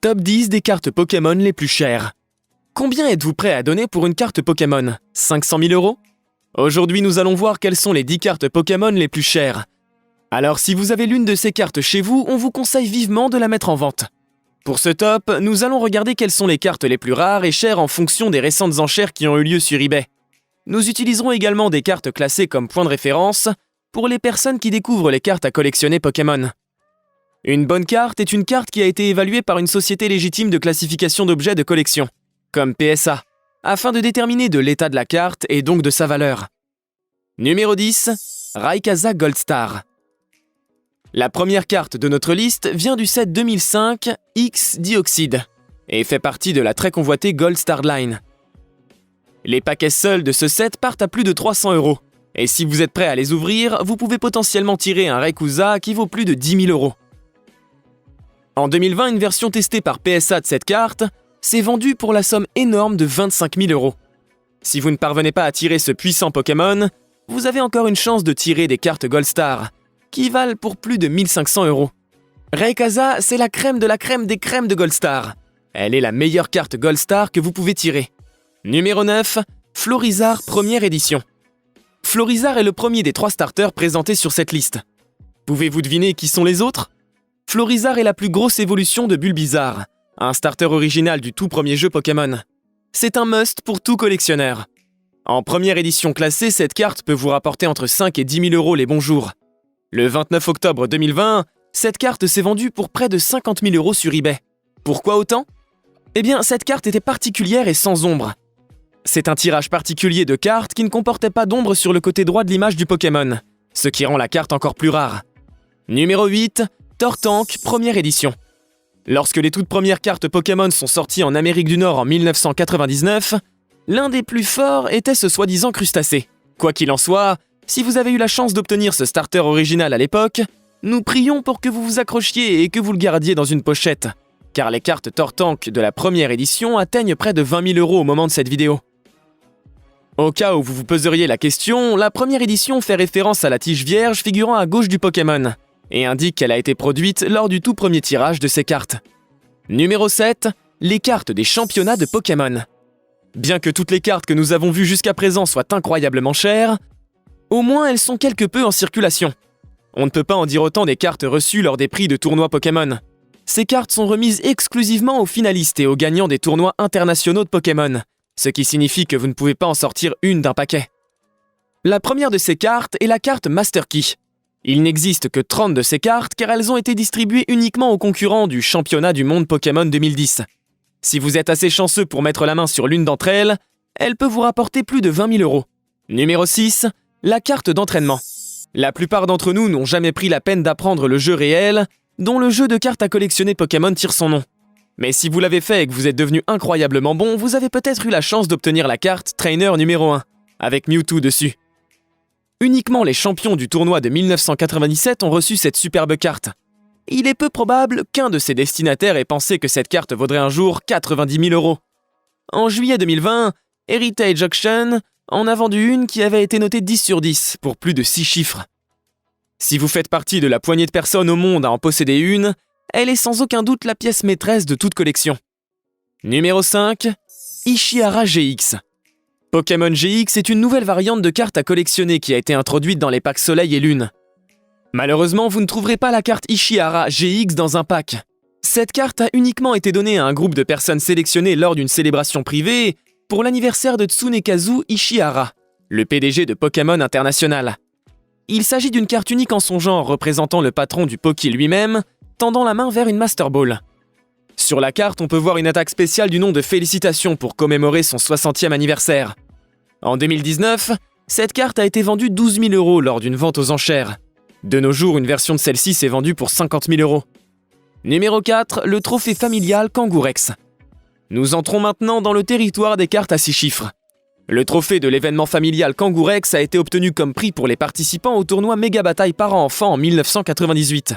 Top 10 des cartes Pokémon les plus chères. Combien êtes-vous prêt à donner pour une carte Pokémon? 500 000 €? Aujourd'hui, nous allons voir quelles sont les 10 cartes Pokémon les plus chères. Alors, si vous avez l'une de ces cartes chez vous, on vous conseille vivement de la mettre en vente. Pour ce top, nous allons regarder quelles sont les cartes les plus rares et chères en fonction des récentes enchères qui ont eu lieu sur eBay. Nous utiliserons également des cartes classées comme point de référence pour les personnes qui découvrent les cartes à collectionner Pokémon. Une bonne carte est une carte qui a été évaluée par une société légitime de classification d'objets de collection, comme PSA, afin de déterminer de l'état de la carte et donc de sa valeur. Numéro 10, Rayquaza Gold Star. La première carte de notre liste vient du set 2005 X Dioxide et fait partie de la très convoitée Gold Star Line. Les paquets seuls de ce set partent à plus de 300 €, et si vous êtes prêt à les ouvrir, vous pouvez potentiellement tirer un Rayquaza qui vaut plus de 10 000 €. En 2020, une version testée par PSA de cette carte s'est vendue pour la somme énorme de 25 000 €. Si vous ne parvenez pas à tirer ce puissant Pokémon, vous avez encore une chance de tirer des cartes Gold Star, qui valent pour plus de 1 500 €. Rayquaza, c'est la crème de la crème des crèmes de Gold Star. Elle est la meilleure carte Gold Star que vous pouvez tirer. Numéro 9, Florizarre première édition. Florizarre est le premier des 3 starters présentés sur cette liste. Pouvez-vous deviner qui sont les autres? Florizarre est la plus grosse évolution de Bulbizarre, un starter original du tout premier jeu Pokémon. C'est un must pour tout collectionneur. En première édition classée, cette carte peut vous rapporter entre 5 et 10 000 € les bons jours. Le 29 octobre 2020, cette carte s'est vendue pour près de 50 000 € sur eBay. Pourquoi autant? Eh bien, cette carte était particulière et sans ombre. C'est un tirage particulier de cartes qui ne comportait pas d'ombre sur le côté droit de l'image du Pokémon, ce qui rend la carte encore plus rare. Numéro 8, Tortank première édition. Lorsque les toutes premières cartes Pokémon sont sorties en Amérique du Nord en 1999, l'un des plus forts était ce soi-disant crustacé. Quoi qu'il en soit, si vous avez eu la chance d'obtenir ce starter original à l'époque, nous prions pour que vous vous accrochiez et que vous le gardiez dans une pochette, car les cartes Tortank de la première édition atteignent près de 20 000 € au moment de cette vidéo. Au cas où vous vous poseriez la question, la première édition fait référence à la tige vierge figurant à gauche du Pokémon, et indique qu'elle a été produite lors du tout premier tirage de ces cartes. Numéro 7, les cartes des championnats de Pokémon. Bien que toutes les cartes que nous avons vues jusqu'à présent soient incroyablement chères, au moins elles sont quelque peu en circulation. On ne peut pas en dire autant des cartes reçues lors des prix de tournois Pokémon. Ces cartes sont remises exclusivement aux finalistes et aux gagnants des tournois internationaux de Pokémon, ce qui signifie que vous ne pouvez pas en sortir une d'un paquet. La première de ces cartes est la carte Master Key. Il n'existe que 30 de ces cartes car elles ont été distribuées uniquement aux concurrents du championnat du monde Pokémon 2010. Si vous êtes assez chanceux pour mettre la main sur l'une d'entre elles, elle peut vous rapporter plus de 20 000 €. Numéro 6, la carte d'entraînement. La plupart d'entre nous n'ont jamais pris la peine d'apprendre le jeu réel, dont le jeu de cartes à collectionner Pokémon tire son nom. Mais si vous l'avez fait et que vous êtes devenu incroyablement bon, vous avez peut-être eu la chance d'obtenir la carte Trainer numéro 1, avec Mewtwo dessus. Uniquement les champions du tournoi de 1997 ont reçu cette superbe carte. Il est peu probable qu'un de ses destinataires ait pensé que cette carte vaudrait un jour 90 000 €. En juillet 2020, Heritage Auction en a vendu une qui avait été notée 10 sur 10 pour plus de 6 chiffres. Si vous faites partie de la poignée de personnes au monde à en posséder une, elle est sans aucun doute la pièce maîtresse de toute collection. Numéro 5, Ishihara GX. Pokémon GX est une nouvelle variante de carte à collectionner qui a été introduite dans les packs Soleil et Lune. Malheureusement, vous ne trouverez pas la carte Ishihara GX dans un pack. Cette carte a uniquement été donnée à un groupe de personnes sélectionnées lors d'une célébration privée pour l'anniversaire de Tsunekazu Ishihara, le PDG de Pokémon International. Il s'agit d'une carte unique en son genre représentant le patron du Poké lui-même, tendant la main vers une Master Ball. Sur la carte, on peut voir une attaque spéciale du nom de Félicitations pour commémorer son 60e anniversaire. En 2019, cette carte a été vendue 12 000 € lors d'une vente aux enchères. De nos jours, une version de celle-ci s'est vendue pour 50 000 €. Numéro 4, le trophée familial Kangourex. Nous entrons maintenant dans le territoire des cartes à 6 chiffres. Le trophée de l'événement familial Kangourex a été obtenu comme prix pour les participants au tournoi Méga Bataille Parents-Enfants en 1998.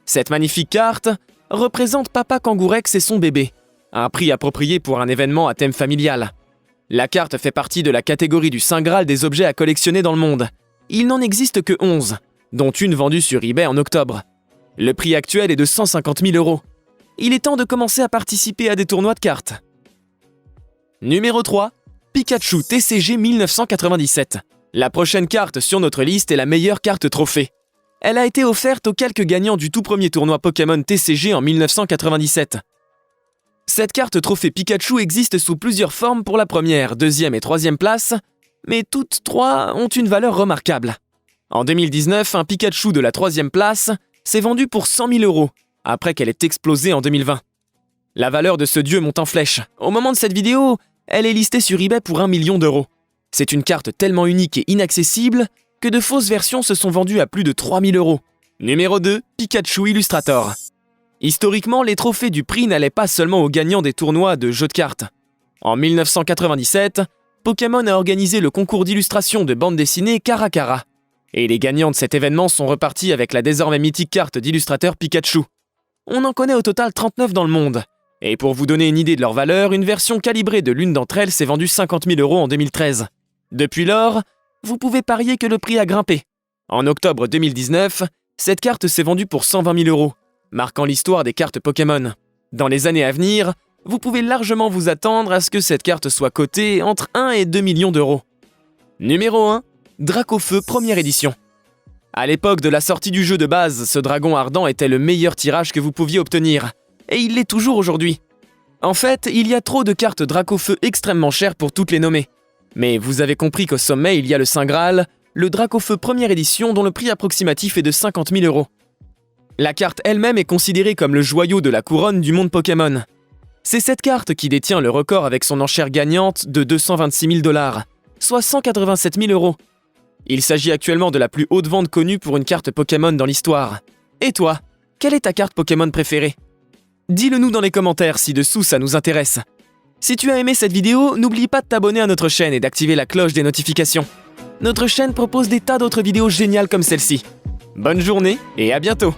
Cette magnifique carte représente Papa Kangourex et son bébé, un prix approprié pour un événement à thème familial. La carte fait partie de la catégorie du Saint Graal des objets à collectionner dans le monde. Il n'en existe que 11, dont une vendue sur eBay en octobre. Le prix actuel est de 150 000 €. il est temps de commencer à participer à des tournois de cartes. Numéro 3. Pikachu TCG 1997. La prochaine carte sur notre liste est la meilleure carte trophée. Elle a été offerte aux quelques gagnants du tout premier tournoi Pokémon TCG en 1997. Cette carte trophée Pikachu existe sous plusieurs formes pour la première, deuxième et troisième place, mais toutes trois ont une valeur remarquable. En 2019, un Pikachu de la troisième place s'est vendu pour 100 000 €, après qu'elle ait explosé en 2020. La valeur de ce dieu monte en flèche. Au moment de cette vidéo, elle est listée sur eBay pour 1 million €. C'est une carte tellement unique et inaccessible que de fausses versions se sont vendues à plus de 3 000 €. Numéro 2, Pikachu Illustrator. Historiquement, les trophées du prix n'allaient pas seulement aux gagnants des tournois de jeux de cartes. En 1997, Pokémon a organisé le concours d'illustration de bande dessinée Cara Cara. Et les gagnants de cet événement sont repartis avec la désormais mythique carte d'illustrateur Pikachu. On en connaît au total 39 dans le monde. Et pour vous donner une idée de leur valeur, une version calibrée de l'une d'entre elles s'est vendue 50 000 € en 2013. Depuis lors, vous pouvez parier que le prix a grimpé. En octobre 2019, cette carte s'est vendue pour 120 000 €, marquant l'histoire des cartes Pokémon. Dans les années à venir, vous pouvez largement vous attendre à ce que cette carte soit cotée entre 1 et 2 millions d'euros. Numéro 1, Dracofeu première édition. À l'époque de la sortie du jeu de base, ce dragon ardent était le meilleur tirage que vous pouviez obtenir. Et il l'est toujours aujourd'hui. En fait, il y a trop de cartes Dracofeu extrêmement chères pour toutes les nommer. Mais vous avez compris qu'au sommet, il y a le Saint Graal, le Dracofeu première édition dont le prix approximatif est de 50 000 €. La carte elle-même est considérée comme le joyau de la couronne du monde Pokémon. C'est cette carte qui détient le record avec son enchère gagnante de 226 000 $, soit 187 000 €. Il s'agit actuellement de la plus haute vente connue pour une carte Pokémon dans l'histoire. Et toi, quelle est ta carte Pokémon préférée ? Dis-le nous dans les commentaires si dessous ça nous intéresse. Si tu as aimé cette vidéo, n'oublie pas de t'abonner à notre chaîne et d'activer la cloche des notifications. Notre chaîne propose des tas d'autres vidéos géniales comme celle-ci. Bonne journée et à bientôt!